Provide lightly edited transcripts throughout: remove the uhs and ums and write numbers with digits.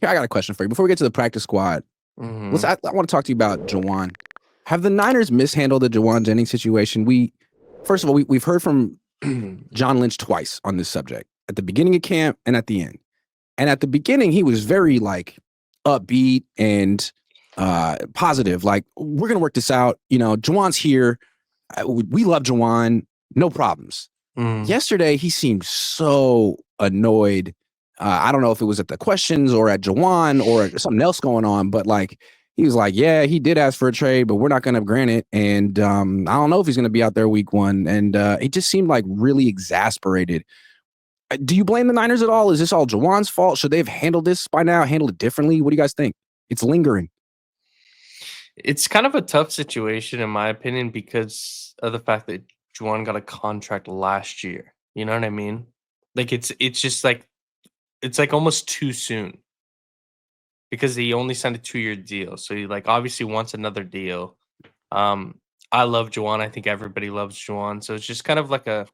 Here, I got a question for you. Before we get to the practice squad, I want to talk to you about Jauan. Have the Niners mishandled the Jauan Jennings situation? First of all, we've heard from John Lynch twice on this subject, at the beginning of camp and at the end. And at the beginning, he was very like upbeat and positive. Like, we're gonna work this out. You know, Jauan's here. We love Jauan. No problems. Yesterday, he seemed so annoyed. I don't know if it was at the questions or at Jauan or something else going on, but like, he was like, yeah, he did ask for a trade, but we're not going to grant it. And I don't know if he's going to be out there week one. And it just seemed like really exasperated. Do you blame the Niners at all? Is this all Jauan's fault? Should they have handled this by now, handled it differently? What do you guys think? It's lingering. It's kind of a tough situation, in my opinion, because of the fact that Jauan got a contract last year. You know what I mean? Like, it's just like, it's like almost too soon because he only signed a 2-year deal. So he like obviously wants another deal. I love Jauan. I think everybody loves Jauan. So it's just kind of like a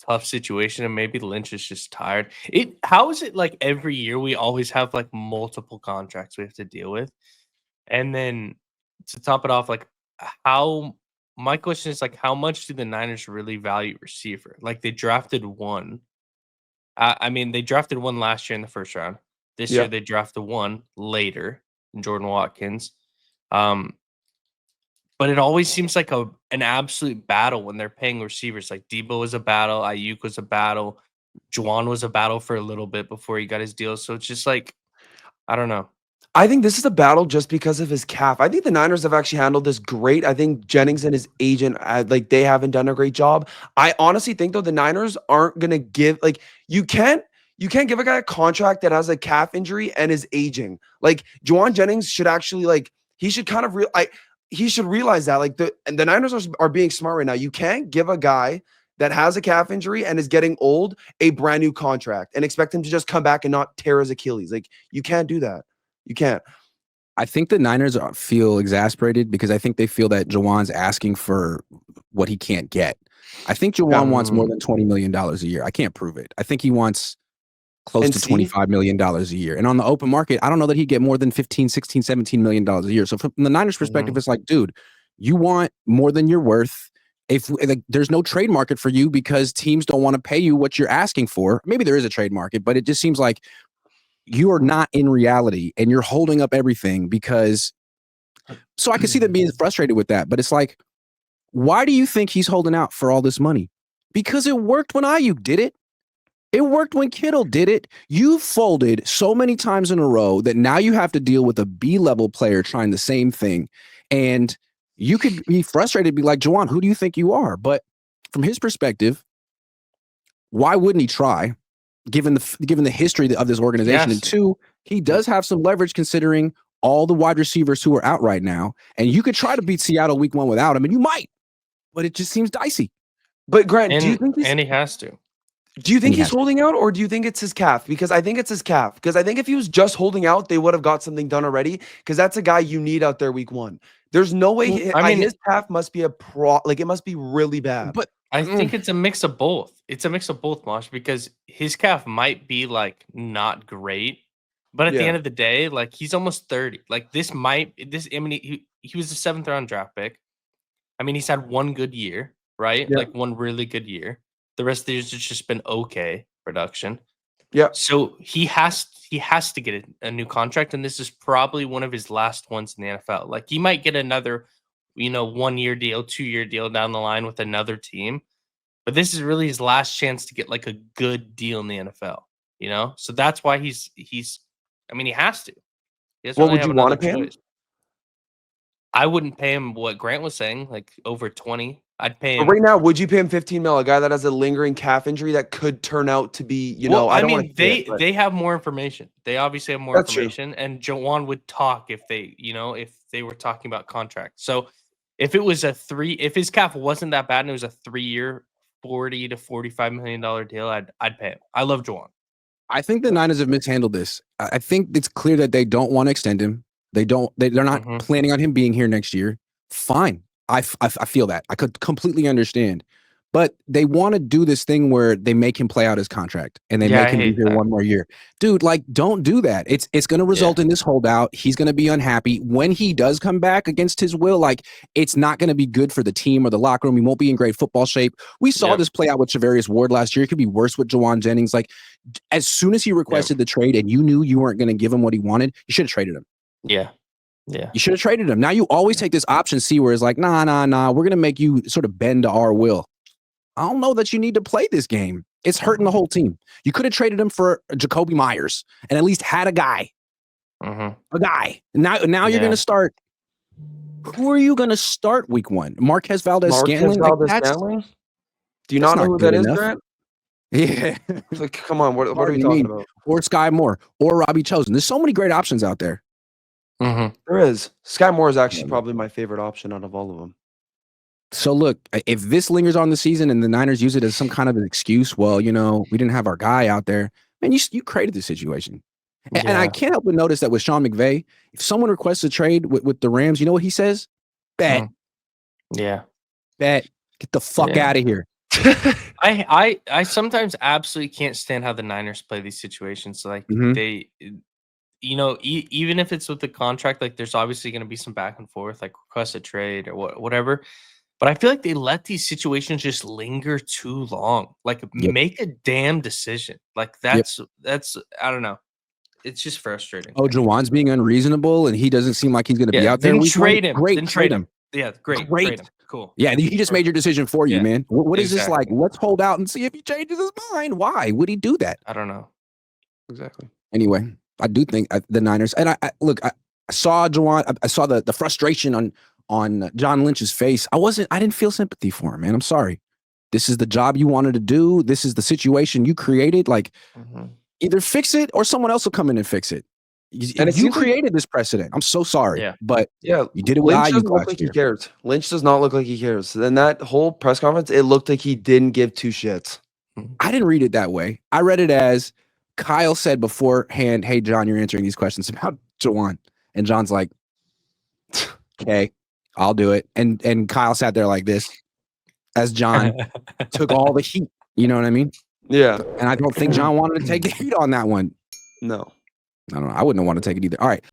tough situation, and maybe Lynch is just tired. How is it like every year we always have like multiple contracts we have to deal with? And then to top it off, like how my question is like, how much do the Niners really value receiver? Like they drafted one. I mean, they drafted one last year in the first round. This year Yeah. they drafted one later, Jordan Watkins. But it always seems like an absolute battle when they're paying receivers. Like Debo was a battle, Ayuk was a battle, Jauan was a battle for a little bit before he got his deal. So it's just like, I don't know. I think this is a battle just because of his calf. I think the Niners have actually handled this great. I think Jennings and his agent, like they haven't done a great job. I honestly think though the Niners aren't gonna give like you can't give a guy a contract that has a calf injury and is aging. Like Jauan Jennings should actually like he should kind of he should realize that like the Niners are being smart right now. You can't give a guy that has a calf injury and is getting old a brand new contract and expect him to just come back and not tear his Achilles. Like you can't do that. You can't. I think the Niners feel exasperated because I think they feel that Jauan's asking for what he can't get. I think Jauan wants more than $20 million a year. I can't prove it. I think he wants close to $25 million a year. And on the open market, I don't know that he'd get more than 15, 16, 17 million dollars a year. So from the Niners perspective, it's like, dude, you want more than you're worth. If like, there's no trade market for you because teams don't want to pay you what you're asking for. Maybe there is a trade market, but it just seems like you are not in reality and you're holding up everything because so I can see them being frustrated with that. But it's like, why do you think he's holding out for all this money? Because it worked when Ayuk did it. It worked when Kittle did it. You folded so many times in a row that now you have to deal with a B-level player trying the same thing. And you could be frustrated, be like, Jauan, who do you think you are? But from his perspective, why wouldn't he try? Given the history of this organization. Yes. And two, he does have some leverage considering all the wide receivers who are out right now. And you could try to beat Seattle week one without him, and you might, but it just seems dicey. But Grant, And, do you think and he has to. Do you think he's holding out, or do you think it's his calf? Because I think it's his calf. Because I think if he was just holding out, they would have got something done already. Because that's a guy you need out there week one. There's no way. His calf must be it must be really bad. But I think it's a mix of both. It's a mix of both, Mosh, because his calf might be like not great, but at the end of the day, like he's almost 30. Like I mean, he was a 7th round draft pick. I mean, he's had one good year, right? Yeah. Like one really good year. The rest of the years has just been okay production. Yeah. So he has to get a new contract, and this is probably one of his last ones in the NFL. Like he might get another 1-year deal, 2-year deal down the line with another team. But this is really his last chance to get like a good deal in the NFL, So that's why he has to. He doesn't What really would have you want to another pay him? choice. I wouldn't pay him what Grant was saying, like over 20. I'd pay him. But right now, would you pay him 15 mil? A guy that has a lingering calf injury that could turn out to be, they have more information. They obviously have more information, and Jauan would talk if they were talking about contracts. So if his calf wasn't that bad and it was a 3-year, $40 to $45 million deal, I'd pay him. I love Jauan. I think the Niners have mishandled this. I think it's clear that they don't want to extend him. They're not planning on him being here next year. Fine. I feel that. I could completely understand. but they want to do this thing where they make him play out his contract and they make him be here one more year. Dude, like, don't do that. It's going to result in this holdout. He's going to be unhappy. When he does come back against his will, like, it's not going to be good for the team or the locker room. He won't be in great football shape. We saw this play out with Charvarius Ward last year. It could be worse with Jauan Jennings. Like, as soon as he requested the trade and you knew you weren't going to give him what he wanted, you should have traded him. Yeah. You should have traded him. Now you always take this option C where it's like, nah, we're going to make you sort of bend to our will. I don't know that you need to play this game. It's hurting the whole team. You could have traded him for Jacoby Myers and at least had a guy. A guy. Now you're going to start. Who are you going to start week 1? Marquez Valdez-Scantling? Do you not know who that is, Grant? Yeah. Like, come on. What are we talking about? Or Sky Moore or Robbie Chosen. There's so many great options out there. There is. Sky Moore is actually probably my favorite option out of all of them. So look, if this lingers on the season and the Niners use it as some kind of an excuse, well, we didn't have our guy out there, man, you created the situation. And I can't help but notice that with Sean McVay, if someone requests a trade with the Rams, you know what he says? Bet. Bet. Get the fuck out of here. I sometimes absolutely can't stand how the Niners play these situations. Like they, even if it's with the contract, like there's obviously going to be some back and forth, like request a trade or whatever. But I feel like they let these situations just linger too long. Like make a damn decision. Like that's I don't know. It's just frustrating. Oh, Jauan's being unreasonable and he doesn't seem like he's going to be out there. Then trade him. Great. Then trade him. Yeah, great. Trade him. Cool. Yeah, he just made your decision for you, man. What is this like? Let's hold out and see if he changes his mind. Why would he do that? I don't know. Exactly. Anyway, I do think the Niners, and I saw Jauan. I saw the frustration on John Lynch's face. I didn't feel sympathy for him, man. I'm sorry. This is the job you wanted to do. This is the situation you created. Like, either fix it or someone else will come in and fix it. And you created this precedent. I'm so sorry. But you did it with Lynch doesn't look like he cares. Lynch does not look like he cares. Then that whole press conference, it looked like he didn't give two shits. I didn't read it that way. I read it as Kyle said beforehand, hey, John, you're answering these questions about Jauan. And John's like, okay, I'll do it. And Kyle sat there like this as John took all the heat. You know what I mean? Yeah. And I don't think John wanted to take the heat on that one. No. I don't know. I wouldn't want to take it either. All right.